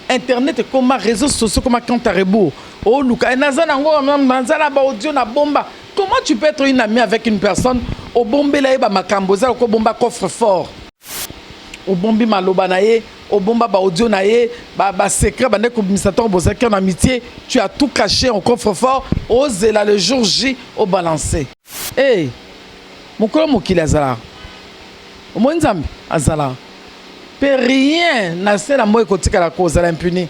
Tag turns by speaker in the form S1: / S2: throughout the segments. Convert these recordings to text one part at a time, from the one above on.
S1: internet comme réseaux sociaux comme Kantarebo. Oh Luka, audio na bomba. Comment tu peux être une amie avec une personne au bombe là ba makamboza ko bomba coffre fort. Au bombi maloba nae, au bomba ba audio nae, ba secret ba ne ko bisator bo secret en amitié, tu as tout caché en coffre fort, ose là le jour J au balancer. Hey, mokolo mokili azala. Au moins nzambe azala. Pe rien na sela moy kotika la cause la impuni.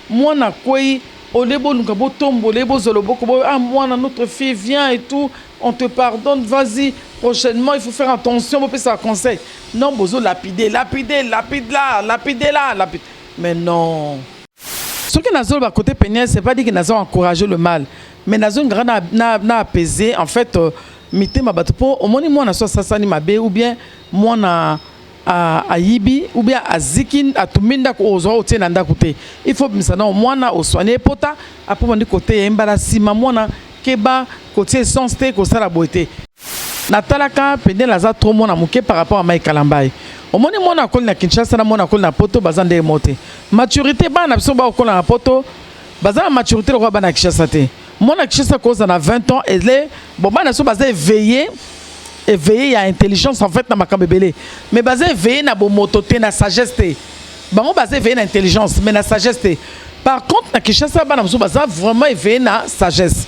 S1: Moi na koi olebo nukabo tombo lebo zolobo kobo ah moi notre fille vient et tout, on te pardonne, vas-y, prochainement il faut faire attention, on peut ça conseil. Non bozo lapider là. Mais non. Ce qui n'a pas côté péniel, c'est pas dire que n'a encouragé le mal, mais n'a une grande n'a apaisé en fait mité ma batupo au moins moi na so sasani mabe ou bien moi na à Yibi ou bien à Zikin à Tuminda ko ozo otie nanda côté il faut misana mwana oswane pota après mon côté embarassi mwana keba côté sensté ko sala boité natalaka pende la za trop mona muke par rapport à Mike Kalambai au moni mona ko na Kinshasa na mona ko na poto bazande moté maturité bana biso ba ko na poto bazana maturité ko bana Kinshasa te mona Kinshasa ko na 20 ans et les bon bana so bazé éveillé à intelligence en fait na makambebele mais basé éveillé na bo mototé na sagesse té bango basé éveillé na intelligence mais na sagesse té par contre na Kinshasa bana muso baza vraiment éveillé na sagesse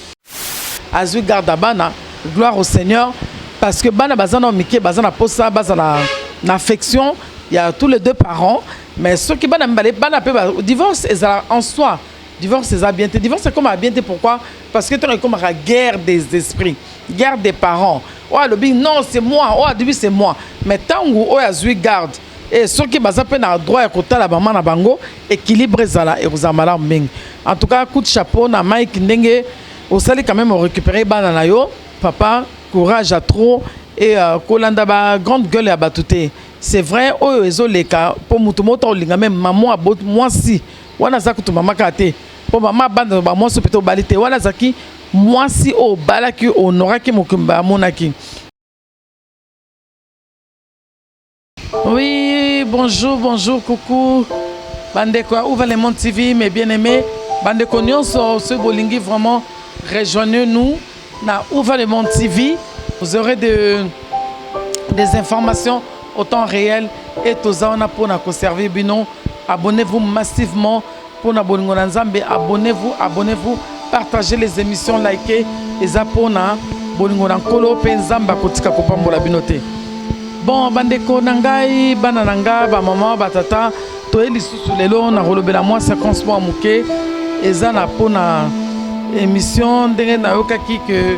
S1: azui garde bana gloire au Seigneur parce que bana bazana mike bazana posa bazana na affection il y a tous les deux parents mais ceux qui bana mbale bana pe divorce en soi divorce c'est bien divorce c'est comme à bien pourquoi parce que tu es comme la guerre des esprits guerre des parents. Oh, le big non, c'est moi. Oh, début c'est moi. Mais tant que oh, azui garde et ceux qui basent na droit à côté la maman na bango équilibre zala et vous amala ming. En tout cas, coup de chapeau na Mike Ndenge. Au sali quand même récupérer banana yo. Papa, courage à trop et kolanda ba grande gueule à batouté. C'est vrai, oh ezo leka pour mutumoto linga même maman abot moi si. Wana zakutu mama kate. Pour maman bande ba moi so peto balite wana zaki. Moi si au balaki honoraki mokumba monaki. Oui, bonjour, coucou. Bandeko, ouvre le monde TV, mes bien-aimés. Bandeko nyonso, ce bolingi vraiment, rejoignez-nous. Na ouvre le monde TV. Vous aurez des informations au temps réel et tous on a pour nous conserver bino. Abonnez-vous massivement pour nous abonner à Nzambe. Abonnez-vous. Partagez les émissions, likez et zapona bolingonan kolo penzamba kotika kopambola binote. Bon bandeko nangai banananga ba maman batata to elisusu lelo na rolobela moi 50 mois muke eza na pona émission ndenge na yokaki que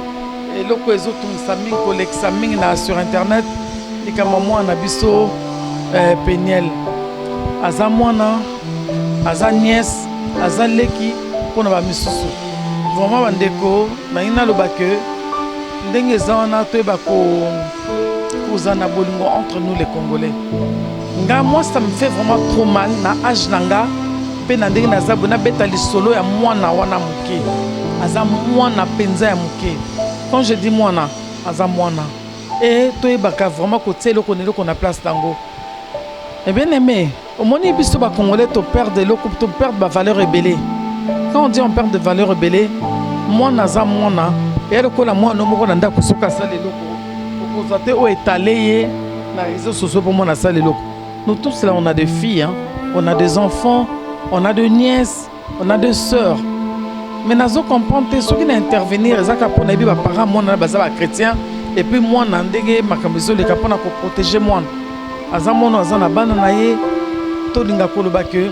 S1: eloko ezotumisa mingi kolekisa mingi na sur internet likama mwana biso Peniel aza mwana aza nièce aza leki pona ba misusu. Vraiment bandeko naina lobake ndenge zana to bako kozana bolingo entre nous les Congolais. Nga moi ça me fait vraiment trop mal na âge nanga pe na ndenge naza bona beta lisolo ya mwana wana muke aza mwana penza ya muke. Quand je dis mwana aza mwana et to baka vraiment côté le connaît qu'on a place dango. Et bien aimé au moni biso ba Congolais to perdre ba valeur rebelle. Quand on dit on perd de valeur rebelle, moi naza mona et le kola moi no moko nanda kusuka sale loko opposate o étalé na réseaux sociaux pour moi na sale loko. Nous tous là on a des filles hein, on a des enfants, on a des nièces, on a des sœurs. Mais nazo comprendre ceux qui n'intervenir ezaka pour na bi ba parents moi na baza ba chrétien et puis moi na ndenge makambizo le kapona ko protéger moi. Aza mona aza na bana na ye to linga koloba que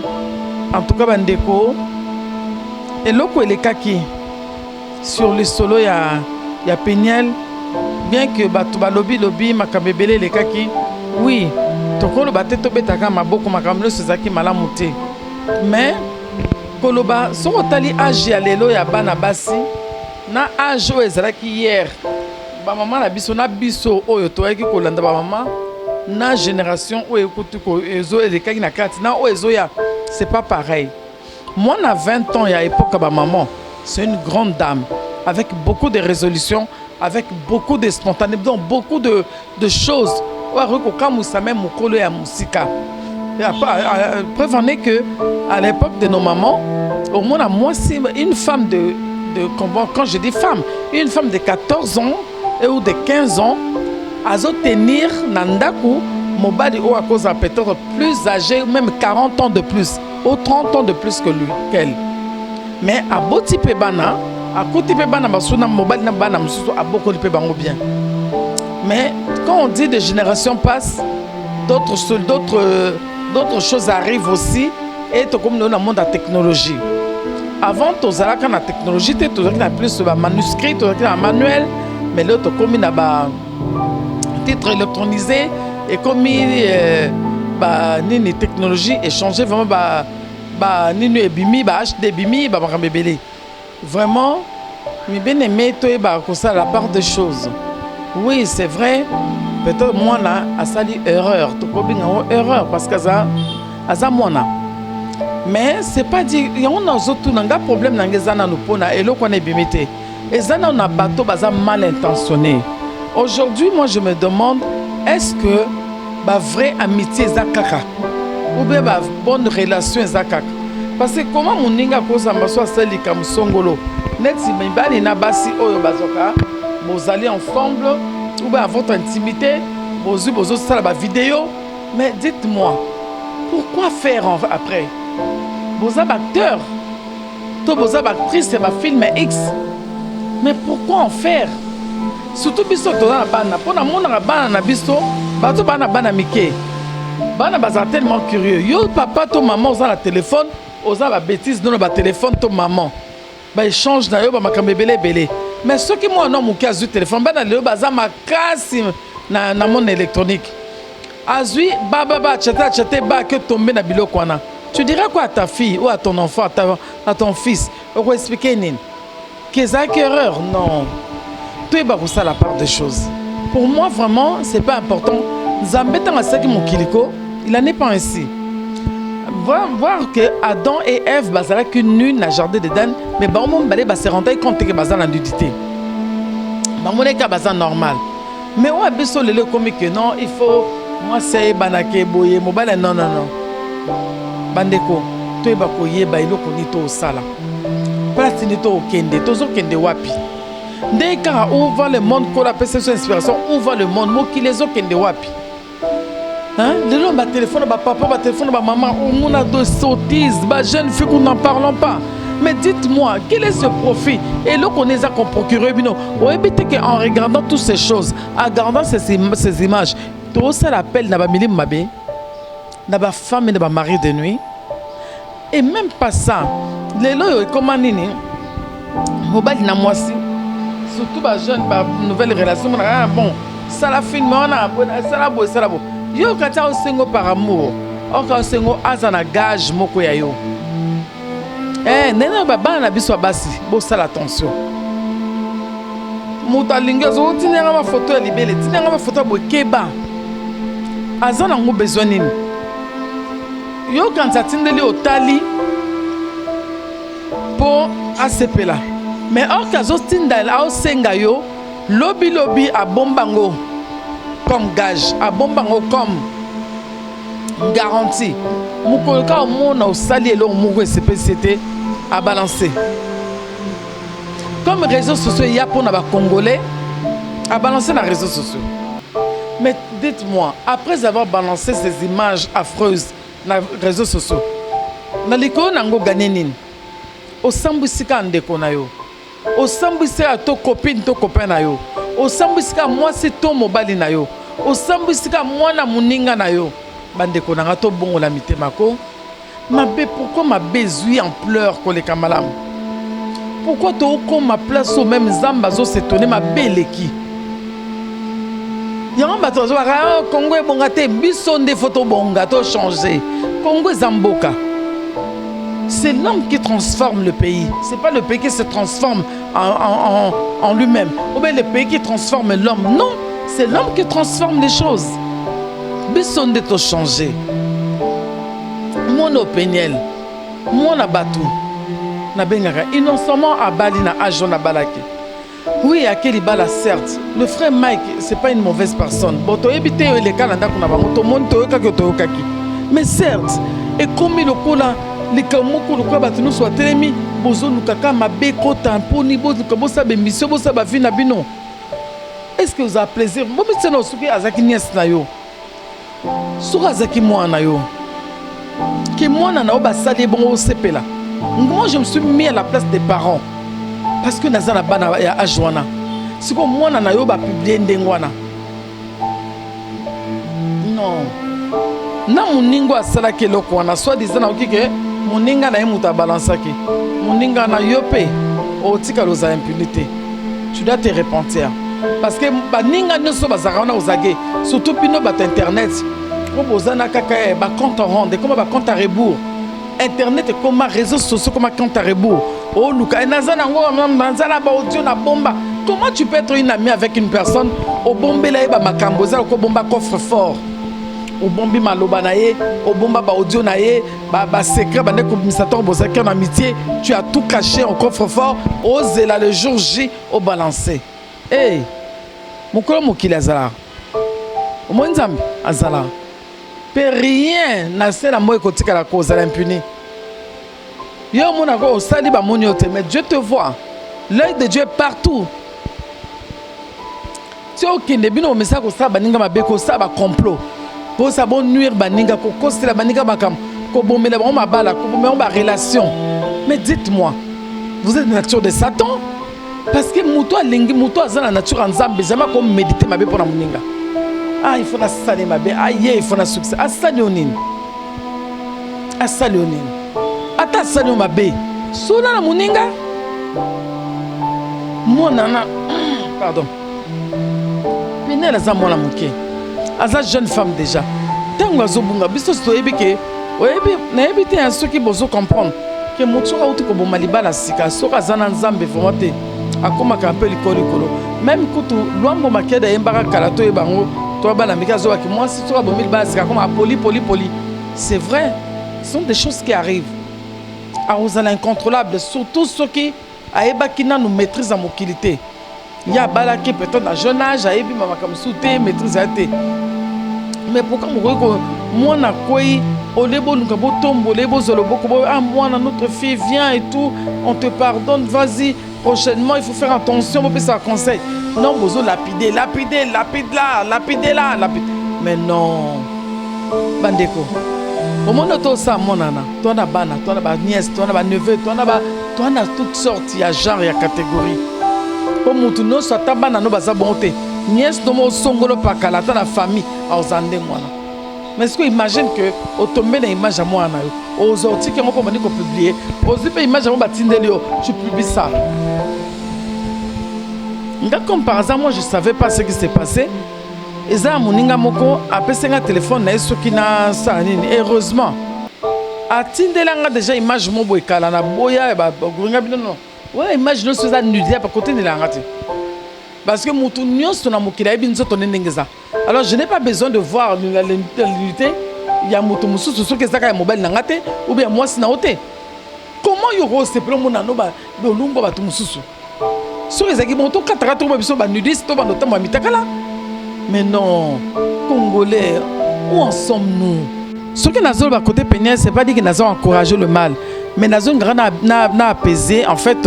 S1: en tout cas bandeko et loko elekaki sur le solo ya Peniel bien que batu balobi makabebele elekaki oui tokolo bateto betaka maboko makamlo sezaki malamu te mais koloba soko tali âge ya lelo ya bana basi na âge oyo ezalaki hier ba maman na biso na biso oyo toyaki kolanda ba maman na génération oyo ekuti ko ezo elekaki na kati na oyo ezo ya c'est pas pareil. Moi, à 20 ans, il y a l'époque à ma maman, c'est une grande dame, avec beaucoup de résolutions, avec beaucoup de spontanéité, donc beaucoup de choses. Preuve en est que à l'époque de nos mamans, au moins à moi, si une femme quand je dis femme, une femme de 14 ans ou de 15 ans, a tenir Nandaku, Mobali ou à cause peut-être plus âgé, même 40 ans de plus, ou 30 ans de plus que lui, qu'elle. Mais à Boti Pebana, à côté Pebana, Mobali n'a pas à beaucoup de Pebango bien. Mais quand on dit de génération passe, d'autres choses arrivent aussi, et comme dans le monde de la technologie. Avant, tu as la technologie, tu as plus de manuscrits, tu as un manuel, mais là, tu as comme un titre électronisé, et comme une technologie échangée, vraiment, ni ebimi, HD bimi, vraiment, mais bien aimé, tu as la part des choses. Oui, c'est vrai, peut-être moi, là, ça dit erreur, tu as erreur, parce que ça, moi, mais c'est pas dit, il y a un problème dans les années et l'eau qu'on est bimité. Et ça, on a bateau mal intentionné. Aujourd'hui, moi, je me demande, est-ce que la vraie amitié est kaka ou bien la bonne relation est kaka? Parce que comment mon ninga cause à m'asseoir celle qui comme songolo, net si m'ibali na basi oyo bazoka, vous allez ensemble ou bien à votre intimité, vous ça la vidéo. Mais dites-moi, pourquoi faire après? Vous êtes acteur, vous êtes actrice, c'est ma film X. Mais pourquoi en faire? Surtout biso to na bana, pour na mona bana na biso, bato bana mike. Bana baza tellement curieux. Yo papa to maman oza la téléphone, oza ba bêtise dans le téléphone to maman. Ba échange na yo ba makambe belé. Mais ceux qui moi non muki azu téléphone, bana le baza makasi na monde électronique. Azui baba chate ba que tomber na biloko wana. Tu dirais quoi à ta fille ou à ton enfant, à ton fils? On va expliquer Nine. Qu'est-ce erreur? Non. Tout est ça la part des choses. Pour moi, vraiment, c'est pas important. Zambeta Masaki Mokiliko, il n'en est pas ainsi. Voir que Adam et Ève, basala qu'une nuit dans le jardin d'Éden, mais bon, on se rendre compte que basala la nudité. Bon, est basala normal. Mais on a besoin de le comique non, il faut moi c'est banake boye mobile non. Bandeko, tu es bakoye ba iloko ni to sala. Place ni to okende, tozo kende wapi. Dès qu'on ouvre le monde, qu'on a perception inspiration, ouvre le monde, moi qui les okende wapi. Hein? Les gens ba téléphone, ba papa, ba téléphone, ba maman, on a deux sottises, ba jeunes filles qu'on n'en parlons pas. Mais dites-moi, quel est ce profit? Et là qu'on est à procurer, on évite qu'en regardant toutes ces choses, en regardant ces images, tout ça l'appelle n'a pas mis mabé. N'a pas femme et n'a pas mari de nuit. Et même pas ça. Les lois, comment nini? Mobile n'a moi si. Surtout les jeunes, les nouvelles relations. Ah bon, ça la filme, on a ça la beau. Yo quand tu as un single par amour, or quand un single a un gage moko ya yo. Nena baba na biso basi, bo sala attention. Muta lingezo tinanga ma photo ya libele, tinanga ma photo bo keba. Azana ngo besoin nini? Yo quand ça tindeli otali pour ACP là. Mais or kazo tindala o senga yo, lobi a bombango comme gage, a bombango comme garantie. Mukoloka mona osali elo mugo CPCT à balancer. Comme réseaux sociaux, il y a pour les Congolais à balancer les réseaux sociaux. Mais dites-moi, après avoir balancé ces images affreuses dans les réseaux sociaux, na liko nango gagné nini? Au sambusika ndeko na yo. Au sambusika to copine to copain na yo. Au sambusika moi c'est ton mobile na yo. Au sambusika moi na muninga na yo. Bandeko nanga to bongo la mitemako. Mabe, pourquoi ma bézouille en pleurs pour les kamalam? Pourquoi tu as ma place au même zambazo s'étonner ma belle qui? Y'a un bateau, Congo est bon gâté, bison des photos bon gâteau changé. Congo est Zamboka. C'est l'homme qui transforme le pays. C'est pas le pays qui se transforme en lui-même. Ou bien le pays qui transforme l'homme. Non, c'est l'homme qui transforme les choses. Bison des to changé. Mon opinion, mon abatou. Innocemment à Bali na ajo na balaki. Oui, à Kelibala certes. Le frère Mike, c'est pas une mauvaise personne. Bon, tu évité les Canada qu'on a pas moto monto kaki to kaki. Mais certes, et comme il a les kamoko le quoi battu nous soit télémi, bozo nous kaka ma beko tamponi bozo comme ça mission bozo ba vie na bino. Est-ce que vous avez plaisir? Bon mais c'est non souki azaki nièce na yo. Souka azaki moi na yo. Que moi na ba sali bon au CP là. Moi je me suis mis à la place des parents parce que nazana bana ya ajwana. Si comme moi na yo ba publier ndengwana. Non. Na muningo asala ke loko wana soit disant na okike muninga na yemuta balansaki. Muninga na yope o tika loza impunité. Tu dois te repentir parce que baninga nyoso bazaka na ozage surtout pino bat internet. Ko bozana kaka ba compte rende comme ba compte à rebours. Internet comme réseaux sociaux comme compte à rebours. Oh luka nazana ngo nazana ba audio na bomba. Comment tu peux être une amie avec une personne au bombela ba makambo za ko bomba coffre fort. Au bombi maloba naye, au bomba ba audio naye, ba secret ba neko misator bozaki en amitié, tu as tout caché en coffre-fort, ose là le jour J au balancé. Hey, mokolo mokili azala. Au moins nzambe azala. Pe rien na sela moye kotika la cause à l'impuni. Yo mona ko osali ba moniote, mais Dieu te voit. L'œil de Dieu est partout. Si okende bino message ko sa baninga mabeko sa ba complot. Pour ça bon nuire baninga ko kostela baninga bakam ko bomela ba mabala ko bomela ba relation. Mais dites-moi, vous êtes de nature de Satan parce que muto alingi muto azana nature nzambe jamais comme méditer mabe pour na muninga. Ah il faut na sale mabe, ah il faut na succès. Asali onini. Asali onini. Ata sali mabe. Sona na muninga. Moi nana pardon. Pinela za mona muke. Aza jeune femme déjà. Tango azobunga biso toyebi ke oyebi na yebi te un ceux qui bozo comprendre que motsura uti ko boma libala sika soka zana nzambe vraiment te akoma ka peu likolo même kutu lwambo makeda yembaka kala to yebango to bana mika zo ki moi si soka bomi libala sika comme poli c'est vrai, ce sont des choses qui arrivent à ozala incontrôlable surtout ceux qui ayebaki na nous maîtrise en mokilité. Il y a balaki peut-être à jeune âge ayebi mama comme souté maîtrise a été. Mais pourquoi moi na quoi au lebo nous kabo tombo lebo zolobo kobo ah moi notre fille vient et tout on te pardonne vas-y prochainement il faut faire attention on peut ça conseil non bozo lapider là mais non bandeko au monde tout ça mon nana toi na bana toi na ba nièce toi na ba neveu toi na toutes sortes il y a genre il y a catégorie comme mutu no soit bana no baza bonté nièce de mon songolo pakala ta la famille auzande mwana. Mais est-ce que imagine que au tomber une image à moi na yo aux autres qui ont dit qu'on publier aux autres image à moi batindelio tu publies ça. Comme par hasard moi je savais pas ce qui s'est passé. Eza moninga moko apesi nga téléphone na eso ki na sa nini heureusement. Atindelanga déjà image mo boy kala na boya ba goringa bino. Ouais image no soza nudie pa côté de la ngati. Parce que mon tournion sur la mokila ebinzo tonenengeza. Alors je n'ai pas besoin de voir l'unité. Il y a moto musu sur que ça mobile nangate ou bien moi c'est naote. Comment yoro se prend mon anoba do lungo ba tumususu. Sur les agis moto katara to biso ba nudiste to ba notama mitakala. Mais non, Congolais, où en sommes-nous? Ce que nous avons côté péniel, c'est pas dire que nous avons encouragé le mal, mais nous avons grand apaisé en fait.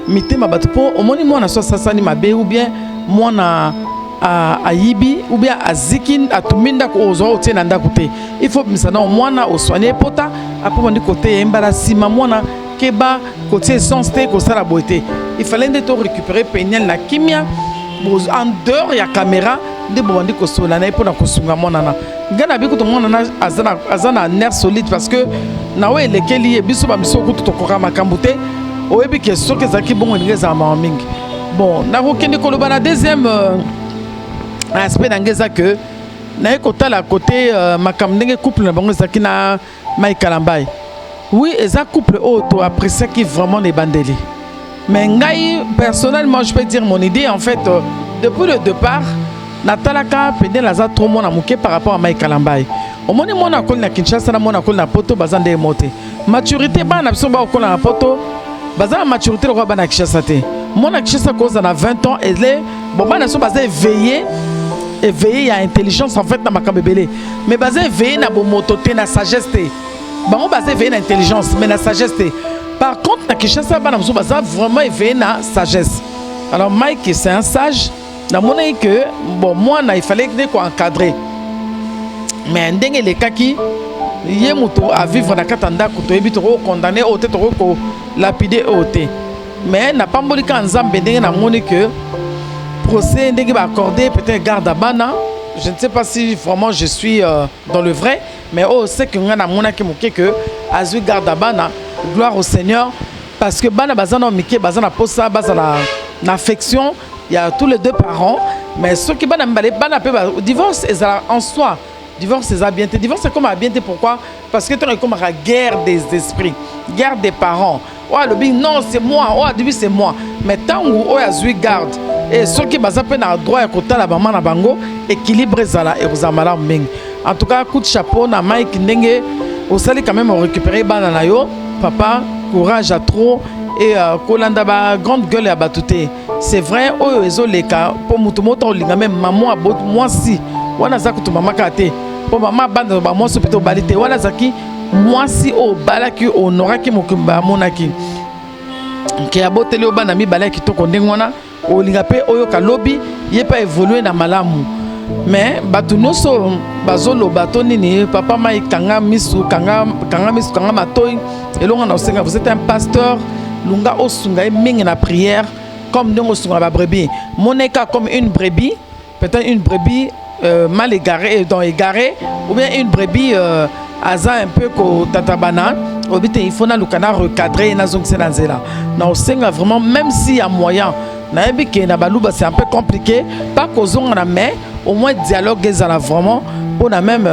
S1: Mité ma bateau au moins moi na soit sasani mabe ou bien moi na a yibi ou bien a zikin a tuminda ko ozo otie na ndakote il faut misana moi na o soigner pota après mon côté embarassi ma moi na keba côté essence te ko sala boité il fallait de récupérer péniel na kimia en dehors ya caméra de bondi ko solana pour na ko sunga moi na ngana bi ko to moi na azana nerf solide parce que na we lekeli biso ba biso ko to ko makambote. Oyebi question que zaki bon ngeza maming. Bon, na kokende ko loba na deuxième aspect ngeza que na ekota la côté makamndenge couple na bango zaki na Mai Kalambai. Oui, eza couple auto après ça qui vraiment les bandeli. Mais ngai personnellement je peux dire mon idée en fait depuis le départ natalaka pende laza trop mon amuke par rapport à Mai Kalambai. Au moins mon akol na Kinshasa na mon akol na poto bazande monter. Maturité ba na biso ba akol na poto. Baza maturité le roi bana Kinshasa te. Mon Kinshasa cause en a 20 ans et les bon bana so bazé veillé éveillé à intelligence en fait na makabebele mais basé éveillé na bomototé na sagesse bango basé éveillé na intelligence mais na sagesse par contre na Kinshasa bana musu baza vraiment éveillé na sagesse alors Mike c'est un sage na mona que bon moi il fallait que encadrer mais ndenge les kaki yé muto à vivre na katanda ko to ebito ko condamné au te to ko lapider au te mais na pambolika nzambe ndenge na moni que procès ndenge ba accordé peut-être garde à bana je ne sais pas si vraiment je suis dans le vrai mais oh c'est que nga na mona ke moké que azui garde à bana gloire au Seigneur parce que bana bazana mike bazana posa bazana na affection il y a tous les deux parents mais ceux qui bana mbale bana pe divorce est en soi. Divorce, c'est bien. Divorce, c'est comme bien. Pourquoi? Parce que tu es comme la guerre des esprits, guerre des parents. Oh, le big, non, c'est moi. Oh, au début, c'est moi. Mais tant où on a joué garde, et ceux qui basent à droit et côté la maman na bango, équilibre ça et vous amala ming. En tout cas, coup de chapeau, na Mike Ndenge, au sali quand même récupérer banana yo. Papa, courage à trop. Et Kolanda ba grande gueule à batouté. C'est vrai, oh, ils ont les cas. Pour mutumoto, même maman a beau, moi si. Wana zaki to mama kate po mama banda ba mo so pito balite wana zaki moi si o balaki honoraki mokimba monaki ke aboteli o bana mi balaki to ko ndengwana o linga pe oyo ka lobi ye pa évoluer na malamu mais batu noso bazolo bato nini papa mai kanga misu kanga matoy elonga na osenga vous êtes un pasteur lunga osunga mingi na prière comme ndongo sunga ba brebis moneka comme une brebis peut-être une brebis mal égaré, ou bien une brebis aza un peu ko tatabana, il faut na lukana recadrer na zone senanzela. Na osenga vraiment même s'il y a moyen, na ebike na baluba c'est un peu compliqué, pas kozonga na mais au moins dialogue ezala vraiment pour la même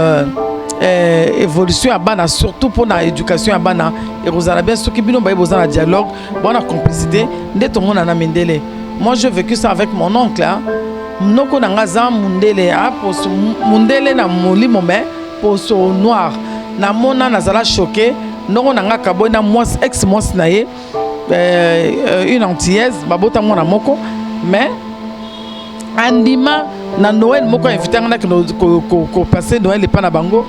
S1: évolution à bana surtout pour la éducation à bana et rozala bien ceux qui bino ba besoin de dialogue, bonne complicité, ndeto mona na mendele. Moi j'ai vécu ça avec mon oncle hein. Noko nangaza mundele a poso mundele na molimo me poso noir na mona nazala choqué noko nanga kabo na moi ex moi naye une antillaise babota mona moko mais andima na Noël moko invité ngana ko passer Noël pas na bango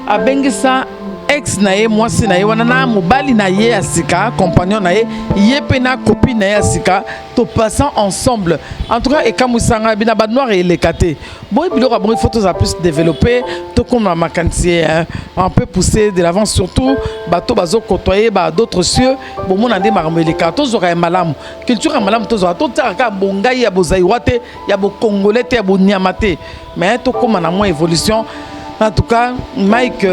S1: abengisa ex naye moi si naye wana na mobali naye asika compagnon naye yepe na copine naye asika to passant ensemble en tout cas et kamusanga bina ba noir et les katé bon biloko bon photos a plus développer to comme la macantier un peu pousser de l'avant surtout bato bazo côtoyer ba d'autres cieux bon mon ande marmeli kato zora malam culture malam to zora to tsaka bongai ya bozaiwate ya bo congolais te ya bo niamate mais to comme na moins évolution. En tout cas, Mike,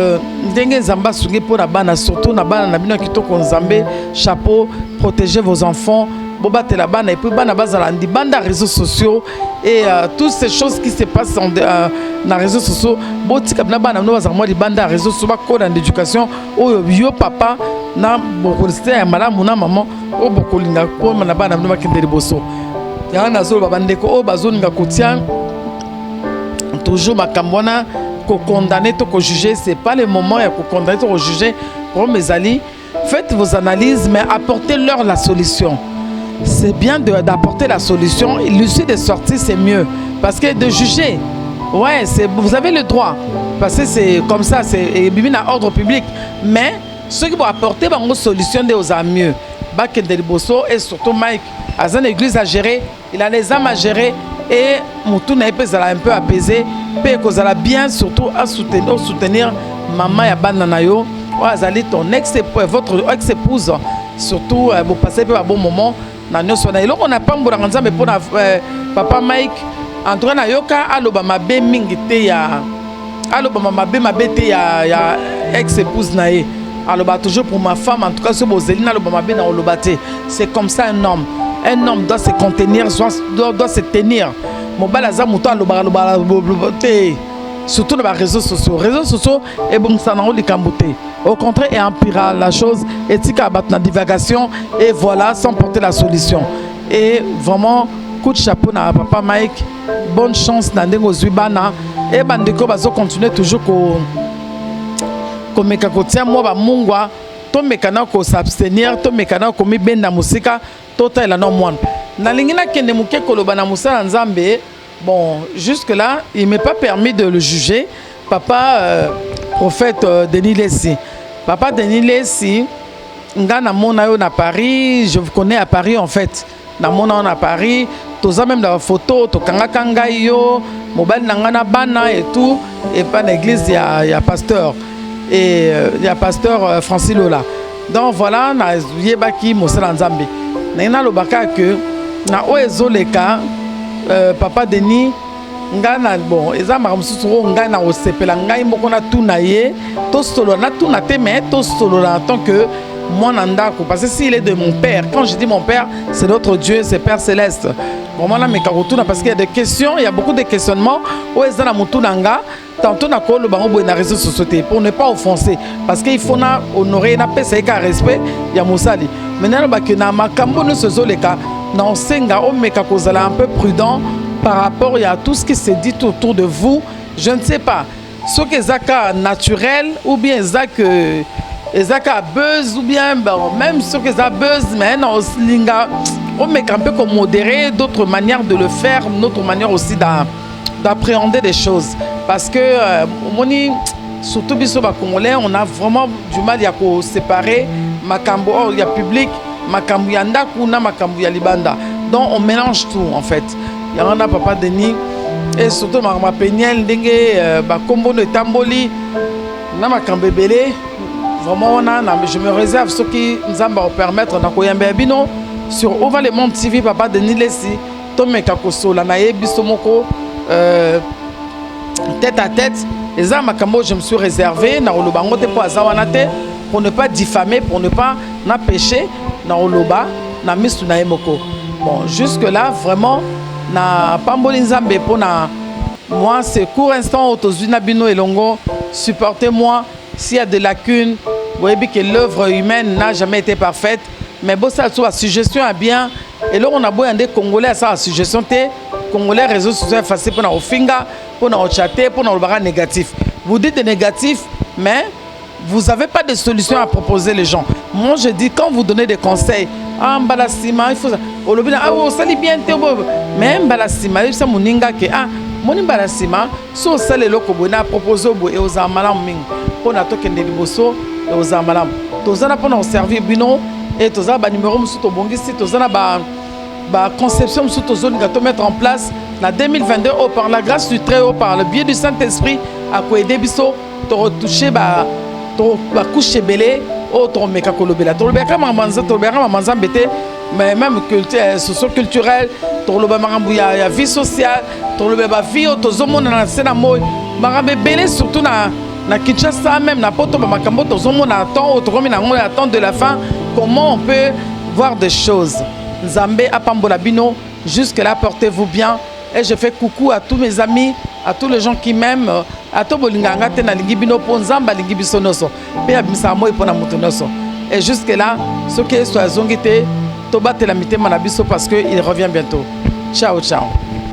S1: ndenge nzamba sungi pour la bana surtout na bana na bino kitoko nzambe chapeau protéger vos enfants bobate la bana et puis bana bazala ndi banda réseaux sociaux et toutes ces choses qui se passent dans les réseaux sociaux botika na bana no bazala moi di banda réseaux sociaux ba code d'éducation yo papa na bokoliste ya malamu na maman o bokolinga ko na bana no bakendeli boso ya na zo babandeko o bazoninga kotia toujours makambona ko condamner to ko juger c'est pas le moment ya ko condamner to ko juger pour mes amis faites vos analyses mais apportez leur la solution c'est bien d'apporter la solution l'issue de sortie c'est mieux parce que de juger ouais c'est vous avez le droit parce que c'est comme ça c'est bibina ordre public mais ceux qui vont apporter une solution de aux mieux Bakendeli Bosso et surtout Mike à une église à gérer il a les âmes à gérer et Moutouna un peu apaisé et que bien surtout à soutenir maman ya bananayo azali ton ex votre ex-épouse surtout vous passez un bon moment na nyoso na eloko na pambola nzambe pour papa Mike en tout cas na yoka aloba mabe mingi te ya aloba mabe te ya ex-épouse na ye aloba toujours pour ma femme en tout cas ce bozelina aloba mabe na oloba te c'est comme ça un homme doit se contenir doit se tenir mobala za muto aloba te surtout dans les réseaux sociaux et bon ça n'a pas de au contraire et empire la chose et tika bat na divagation et voilà sans porter la solution et vraiment coup de chapeau na papa Mike bonne chance na ndengo zubana et bandeko bazo continuer toujours ko meka ko tia moi ba mungwa to mekana ko s'abstenir to mekana ko mi benda musika tota ela no mwana na lingina kende muke koloba na musala nzambe Bon, jusque-là, il ne m'est pas permis de le juger. Papa, prophète Denis Lessi. Papa Denis Lessi, na Paris, je vous connais à Paris en fait. On à Paris, tous même dans la photo, to kanga yo, mobile nangana bana et tout, et pas l'église, il y a pasteur et il y a pasteur Francis Lola. Donc voilà, na yebaki Mosala Nzambe. Na lobaka que na oezoleka papa Denis ngana bon eza makamsusu ngana osepela ngai moko na tuna ye to solo na tuna te mais to solo en tant que mon andako parce que s'il est de mon père, quand je dis mon père, c'est notre Dieu, c'est Père céleste. Vraiment là mais karotuna parce qu'il y a des questions, il y a beaucoup de questionnements où eza na mutunanga tantôt na ko le bango bo na réseaux sociaux pour ne pas offenser parce qu'il faut na honorer na pesa ka respect ya mosali. Maintenant ba que na makambo ne se zoleka na osenga o meka kozala un peu prudent par rapport à tout ce qui se dit autour de vous. Je ne sais pas ce que Zaka naturel ou bien Zaka buzz ou bien bon, même ce que ça buzz mais non on met un peu comme modérer d'autres manières de le faire, notre manière aussi d'appréhender des choses parce que surtout biso ba congolais on a vraiment du mal à séparer makambo il y a public makambo ya ndaku na makambo ya libanda donc on mélange tout en fait. Il y a un papa Denis et surtout ma peniel ndenge ba kombo no tamboli na makambe belé vraiment je me réserve ce qui nous va permettre na koyamba bino sur Over le Monde TV papa Denis Lessi to meka kosola na yebiso moko tête à tête et ça makambo je me suis réservé na olobango te po azawana te pour ne pas diffamer pour ne pas na pécher na oloba na misu na emoko. Bon jusque là vraiment na pamboli nzambe pona moi c'est court instant autozuna bino elongo supportez-moi s'il y a des lacunes vous voyez que l'œuvre humaine n'a jamais été parfaite mais bon ça soit suggestion à bien et là on a beau des congolais à ça suggestion té congolais réseaux sociaux facile pour na ofinga pour na chatter pour na le négatif vous dites négatif mais vous n'avez pas de solution à proposer les gens. Moi je dis quand vous donnez des conseils ah mbalasima il faut ah oh ça bien mais mbalasima il ça moninga que ah moni mbalasima so ça le loko bona proposer et aux amalam ming pour na tokende liboso et aux amalam tozana pour nous servir bino et tozana ba numéro musu to bongisi tozana ba conception musu tozoni to mettre en place na 2022 par la grâce du Très-Haut par le biais du Saint-Esprit à ko aider biso to retoucher ba couche belé autre meka kolobela to lobeka mamanza to lobeka mamanza mbete mais même culture socio-culturel to loba makambu ya vie sociale to lobeba vie tozomona na sena moy makambe belé surtout na Kinshasa même na poto makambo tozomona temps autre na ngona temps de la fin comment on peut voir des choses. Nzambe apambola bino jusque là portez-vous bien et je fais coucou à tous mes amis à tous les gens qui m'aiment à tout bolinganga te na lingi bino po nzamba lingi biso noso pe abimisa moi pona mutu noso et jusque là ce qui est soit zongité to batela mitema na biso parce que il revient bientôt. Ciao ciao.